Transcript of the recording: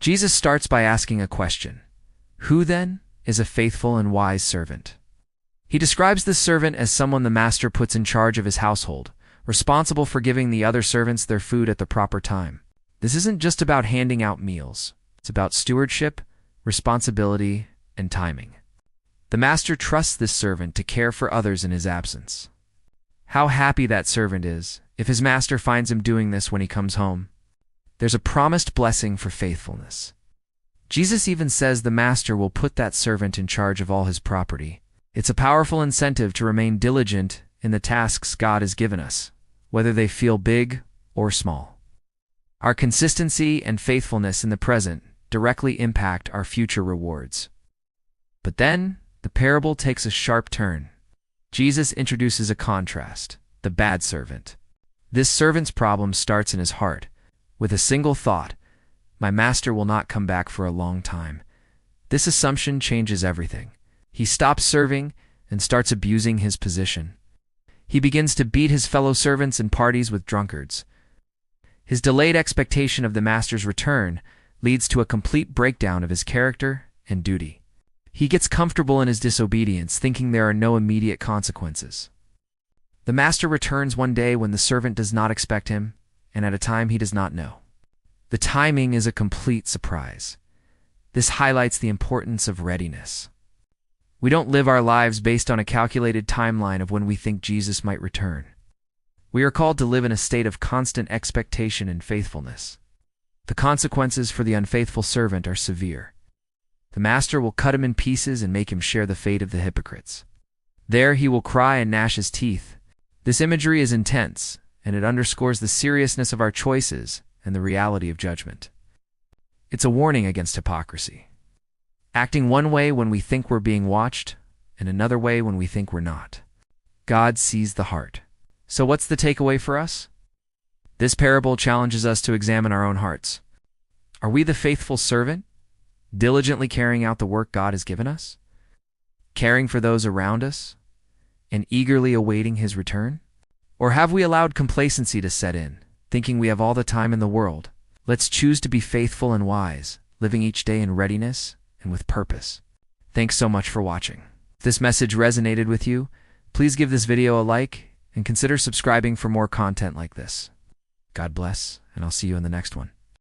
Jesus starts by asking a question. Who, then, is a faithful and wise servant? He describes this servant as someone the master puts in charge of his household, responsible for giving the other servants their food at the proper time. This isn't just about handing out meals. It's about stewardship, responsibility, and timing. The master trusts this servant to care for others in his absence. How happy that servant is if his master finds him doing this when he comes home. There's a promised blessing for faithfulness. Jesus even says the master will put that servant in charge of all his property. It's a powerful incentive to remain diligent in the tasks God has given us, whether they feel big or small. Our consistency and faithfulness in the present directly impact our future rewards. But then, the parable takes a sharp turn. Jesus introduces a contrast, the bad servant. This servant's problem starts in his heart, with a single thought: my master will not come back for a long time. This assumption changes everything. He stops serving and starts abusing his position. He begins to beat his fellow servants and parties with drunkards. His delayed expectation of the master's return leads to a complete breakdown of his character and duty. He gets comfortable in his disobedience, thinking there are no immediate consequences. The master returns one day when the servant does not expect him, and at a time he does not know. The timing is a complete surprise. This highlights the importance of readiness. We don't live our lives based on a calculated timeline of when we think Jesus might return. We are called to live in a state of constant expectation and faithfulness. The consequences for the unfaithful servant are severe. The master will cut him in pieces and make him share the fate of the hypocrites. There he will cry and gnash his teeth. This imagery is intense, and it underscores the seriousness of our choices and the reality of judgment. It's a warning against hypocrisy. Acting one way when we think we're being watched, and another way when we think we're not. God sees the heart. So what's the takeaway for us? This parable challenges us to examine our own hearts. Are we the faithful servant, diligently carrying out the work God has given us, caring for those around us, and eagerly awaiting his return? Or have we allowed complacency to set in, thinking we have all the time in the world? Let's choose to be faithful and wise, living each day in readiness and with purpose. Thanks so much for watching. If this message resonated with you, please give this video a like and consider subscribing for more content like this. God bless, and I'll see you in the next one.